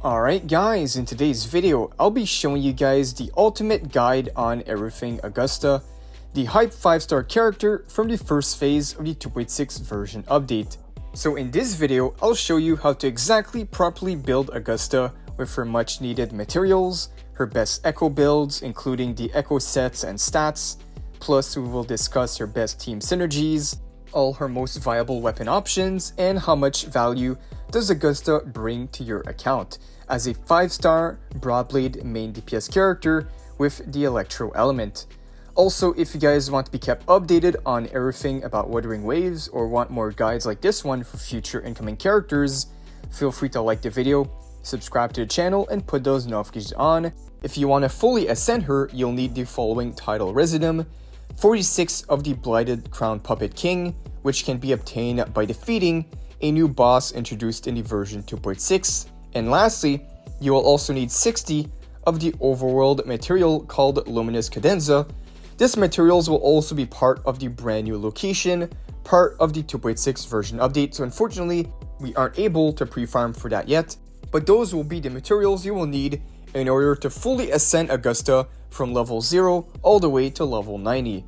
Alright guys, in today's video, I'll be showing you guys the ultimate guide on everything Augusta, the hype 5-star character from the first phase of the 2.6 version update. So in this video, I'll show you how to exactly properly build Augusta with her much needed materials, her best echo builds including the echo sets and stats, plus we will discuss her best team synergies, all her most viable weapon options, and how much value does Augusta bring to your account as a 5-star Broadblade main DPS character with the Electro element. Also, if you guys want to be kept updated on everything about Wuthering Waves or want more guides like this one for future incoming characters, feel free to like the video, subscribe to the channel, and put those notifications on. If you want to fully ascend her, you'll need the following title Residuum, 46 of the Blighted Crown Puppet King, which can be obtained by defeating a new boss introduced in the version 2.6, and lastly, you will also need 60 of the overworld material called Luminous Cadenza. This materials will also be part of the brand new location, part of the 2.6 version update, so unfortunately, we aren't able to pre-farm for that yet, but those will be the materials you will need in order to fully ascend Augusta from level 0 all the way to level 90.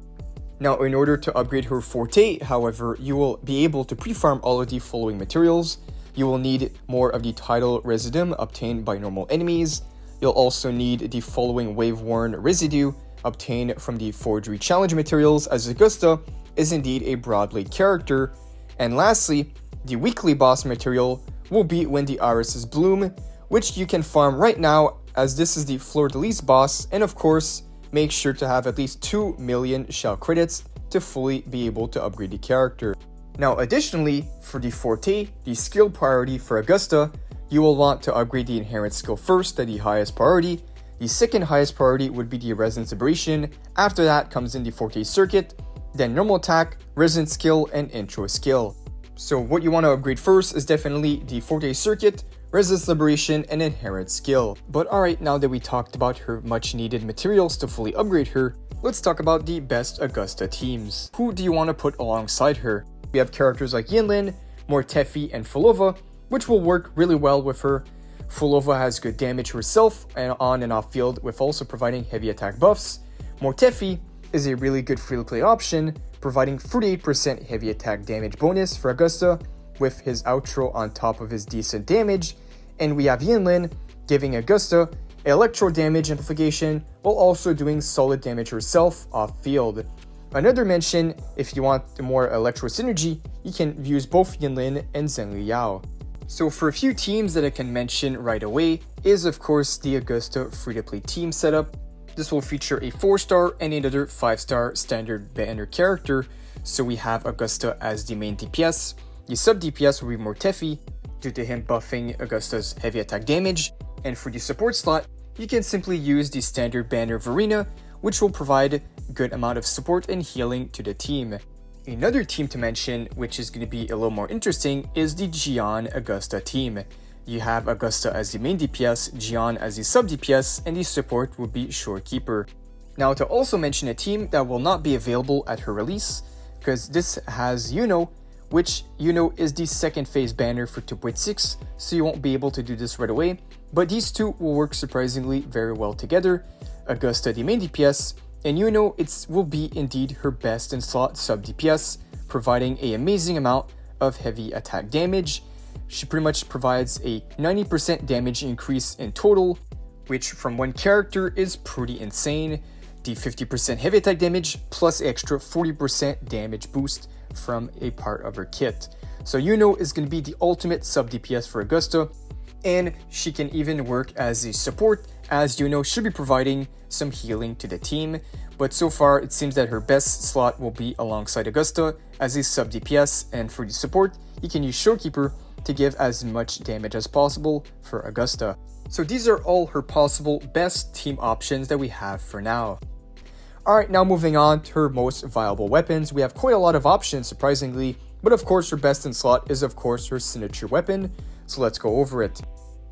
Now, in order to upgrade her Forte, however, you will be able to pre-farm all of the following materials. You will need more of the Tidal Residuum obtained by normal enemies. You'll also need the following Wave-worn Residue obtained from the Forgery Challenge materials, as Augusta is indeed a Broadblade character. And lastly, the weekly boss material will be When the Irises Bloom, which you can farm right now as this is the Fleur-de-Lis boss, and of course, make sure to have at least 2 million shell credits to fully be able to upgrade the character. Now additionally, for the Forte, the skill priority for Augusta, you will want to upgrade the inherent skill first to the highest priority. The second highest priority would be the Resonance Aberration. After that comes in the Forte circuit, then normal attack, resonance skill, and intro skill. So what you want to upgrade first is definitely the Forte circuit, Resonance Liberation, and Inherent Skill. But alright, now that we talked about her much needed materials to fully upgrade her, let's talk about the best Augusta teams. Who do you want to put alongside her? We have characters like Yinlin, Mortefi, and Fulova, which will work really well with her. Fulova has good damage herself and on and off field, with also providing heavy attack buffs. Mortefi is a really good free-to-play option, providing 48% heavy attack damage bonus for Augusta, with his outro on top of his decent damage. And we have Yinlin giving Augusta electro damage amplification while also doing solid damage herself off field. Another mention, if you want more electro synergy, you can use both Yinlin and Zheng Liao. So for a few teams that I can mention right away is of course the Augusta free-to-play team setup. This will feature a 4-star and another 5-star standard banner character. So we have Augusta as the main DPS. The sub DPS will be Mortefi, due to him buffing Augusta's heavy attack damage, and for the support slot, you can simply use the standard banner Verena, which will provide good amount of support and healing to the team. Another team to mention, which is going to be a little more interesting, is the Gian Augusta team. You have Augusta as the main DPS, Gian as the sub DPS, and the support will be Shorekeeper. Now, to also mention a team that will not be available at her release, because this has which is the second phase banner for 2.6, so you won't be able to do this right away, but these two will work surprisingly very well together. Augusta the main DPS, and it will be indeed her best in slot sub DPS, providing an amazing amount of heavy attack damage. She pretty much provides a 90% damage increase in total, which from one character is pretty insane. The 50% heavy attack damage plus extra 40% damage boost from a part of her kit. So is going to be the ultimate sub DPS for Augusta, and she can even work as a support, as should be providing some healing to the team. But so far it seems that her best slot will be alongside Augusta as a sub DPS, and for the support you can use Shorekeeper to give as much damage as possible for Augusta. So these are all her possible best team options that we have for now. Alright, now moving on to her most viable weapons. We have quite a lot of options, surprisingly, but of course her best in slot is of course her signature weapon, so let's go over it.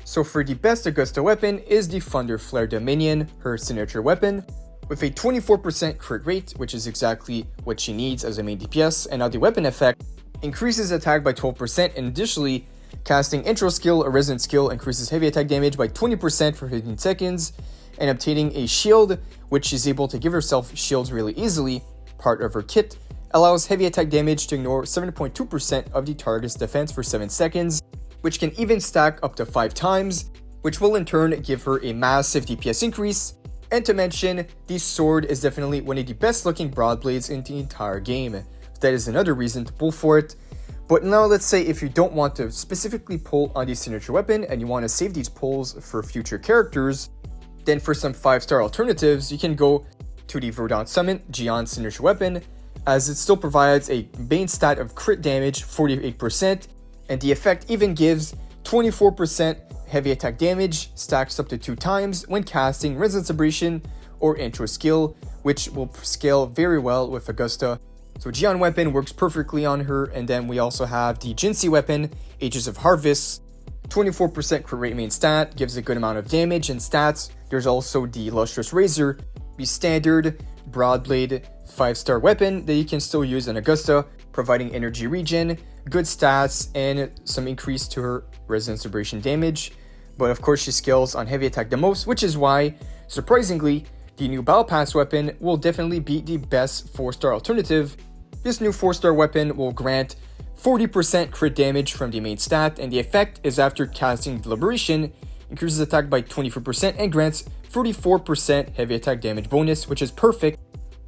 So for the best Augusta weapon is the Thunder Flare Dominion, her signature weapon, with a 24% crit rate, which is exactly what she needs as a main DPS, and now the weapon effect increases attack by 12%, and additionally, Casting intro skill or resonant skill increases heavy attack damage by 20% for 15 seconds, and obtaining a shield, which is able to give herself shields really easily, part of her kit, allows heavy attack damage to ignore 7.2% of the target's defense for 7 seconds, which can even stack up to 5 times, which will in turn give her a massive DPS increase. And to mention, the sword is definitely one of the best looking broad blades in the entire game. That is another reason to pull for it. But now let's say if you don't want to specifically pull on the signature weapon and you want to save these pulls for future characters, then for some 5-star alternatives, you can go to the Verdant Summon Gion signature weapon, as it still provides a main stat of crit damage 48%, and the effect even gives 24% heavy attack damage, stacks up to 2 times when casting Resonance Abrasion or intro skill, which will scale very well with Augusta. So Gion weapon works perfectly on her. And then we also have the Jinsei weapon, Ages of Harvest, 24% crit rate main stat, gives a good amount of damage and stats. There's also the Lustrous Razor, the standard Broadblade 5-star weapon that you can still use in Augusta, providing energy regen, good stats, and some increase to her Resonance Abrasion damage. But of course she scales on heavy attack the most, which is why, surprisingly, the new Battle Pass weapon will definitely be the best 4-star alternative. This new 4-star weapon will grant 40% crit damage from the main stat, and the effect is after casting Deliberation, increases attack by 24% and grants 44% heavy attack damage bonus, which is perfect.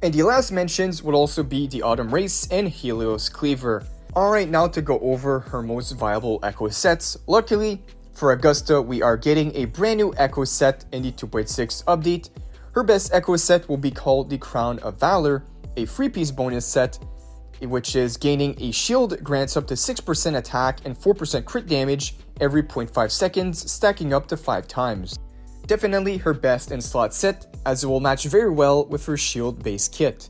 And the last mentions would also be the Autumn Race and Helios Cleaver. Alright, now to go over her most viable Echo sets. Luckily, for Augusta, we are getting a brand new Echo set in the 2.6 update. Her best Echo set will be called the Crown of Valor, a 3-piece bonus set, which is gaining a shield grants up to 6% attack and 4% crit damage every 0.5 seconds, stacking up to 5 times. Definitely her best in slot set, as it will match very well with her shield based kit.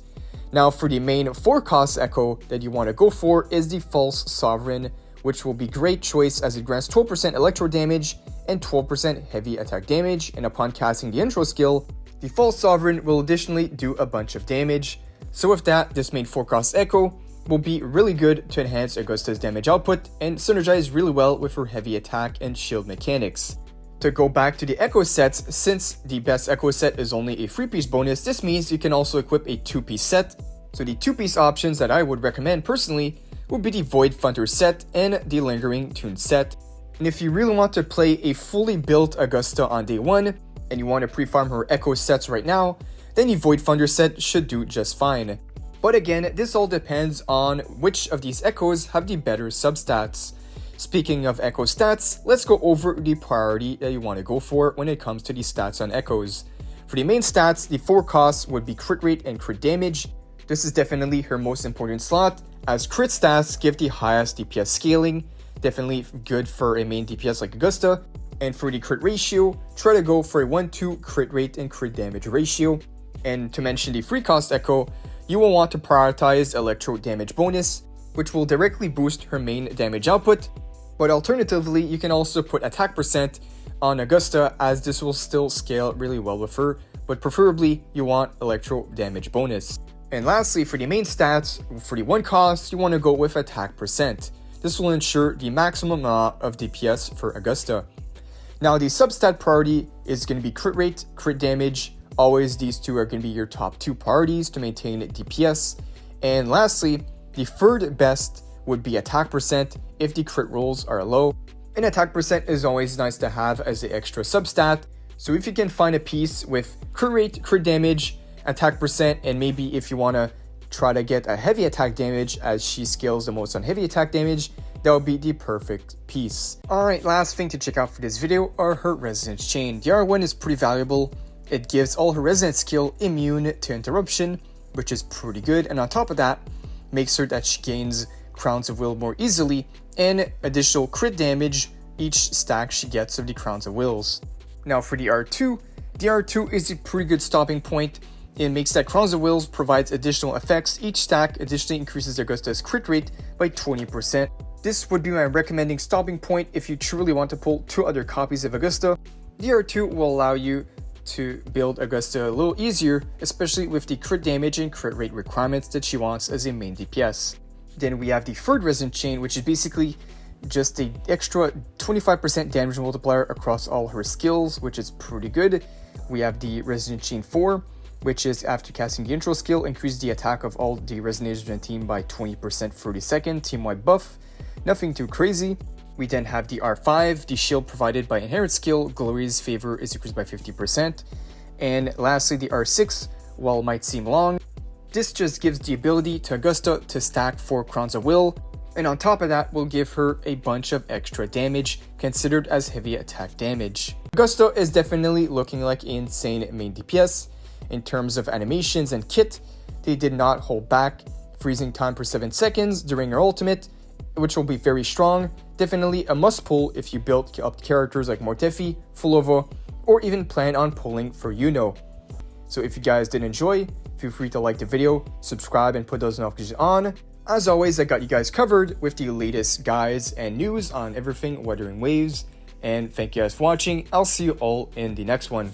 Now for the main 4-cost Echo that you want to go for is the False Sovereign, which will be great choice as it grants 12% electro damage and 12% heavy attack damage, and upon casting the intro skill, the False Sovereign will additionally do a bunch of damage. So with that, this main 4-cost Echo will be really good to enhance Augusta's damage output and synergize really well with her heavy attack and shield mechanics. To go back to the Echo sets, since the best Echo set is only a 3-piece bonus, this means you can also equip a 2-piece set. So the 2-piece options that I would recommend personally would be the Void Thunder set and the Lingering Tune set. And if you really want to play a fully built Augusta on day 1, and you want to pre-farm her Echo sets right now, then the Void Thunder set should do just fine. But again, this all depends on which of these Echoes have the better substats. Speaking of Echo stats, let's go over the priority that you want to go for when it comes to the stats on Echoes. For the main stats, the 4 costs would be crit rate and crit damage. This is definitely her most important slot, as crit stats give the highest DPS scaling, definitely good for a main DPS like Augusta. And for the crit ratio, try to go for a 1-2 crit rate and crit damage ratio. And to mention the 3-cost Echo, you will want to prioritize electro damage bonus, which will directly boost her main damage output. But alternatively, you can also put attack percent on Augusta, as this will still scale really well with her, but preferably you want electro damage bonus. And lastly, for the main stats, for the 1 cost, you want to go with attack percent. This will ensure the maximum amount of DPS for Augusta. Now the substat priority is going to be crit rate, crit damage. Always these two are going to be your top 2 priorities to maintain DPS. And lastly, the third best would be attack percent if the crit rolls are low. And attack percent is always nice to have as an extra substat. So if you can find a piece with crit rate, crit damage, attack percent, and maybe if you want to try to get a heavy attack damage as she scales the most on heavy attack damage, that would be the perfect piece. Alright, last thing to check out for this video are her Resonance Chain. The R1 is pretty valuable. It gives all her Resonance skill immune to interruption, which is pretty good, and on top of that, makes sure that she gains Crowns of Will more easily, and additional crit damage each stack she gets of the Crowns of Wills. Now for the R2 is a pretty good stopping point. It makes that Crowns of Wills provides additional effects. Each stack additionally increases Augusta's crit rate by 20%. This would be my recommending stopping point if you truly want to pull 2 other copies of Augusta. The R2 will allow you to build Augusta a little easier, especially with the crit damage and crit rate requirements that she wants as a main DPS. Then we have the third Resonance Chain, which is basically just the extra 25% damage multiplier across all her skills, which is pretty good. We have the Resident Chain 4, which is after casting the intro skill, increase the attack of all the Resonators in the team by 20% for the second, team-wide buff. Nothing too crazy. We then have the R5, the shield provided by inherent skill, Glory's favor is increased by 50%. And lastly, the R6, while it might seem long, this just gives the ability to Augusta to stack 4 Crowns of Will, and on top of that will give her a bunch of extra damage, considered as heavy attack damage. Augusta is definitely looking like insane main DPS. In terms of animations and kit, they did not hold back. Freezing time for 7 seconds during her ultimate, which will be very strong. Definitely a must pull if you build up characters like Mortefi, Fulova, or even plan on pulling for Yuno. So if you guys did enjoy, feel free to like the video, subscribe, and put those notifications on. As always, I got you guys covered with the latest guides and news on everything Wuthering Waves. And thank you guys for watching. I'll see you all in the next one.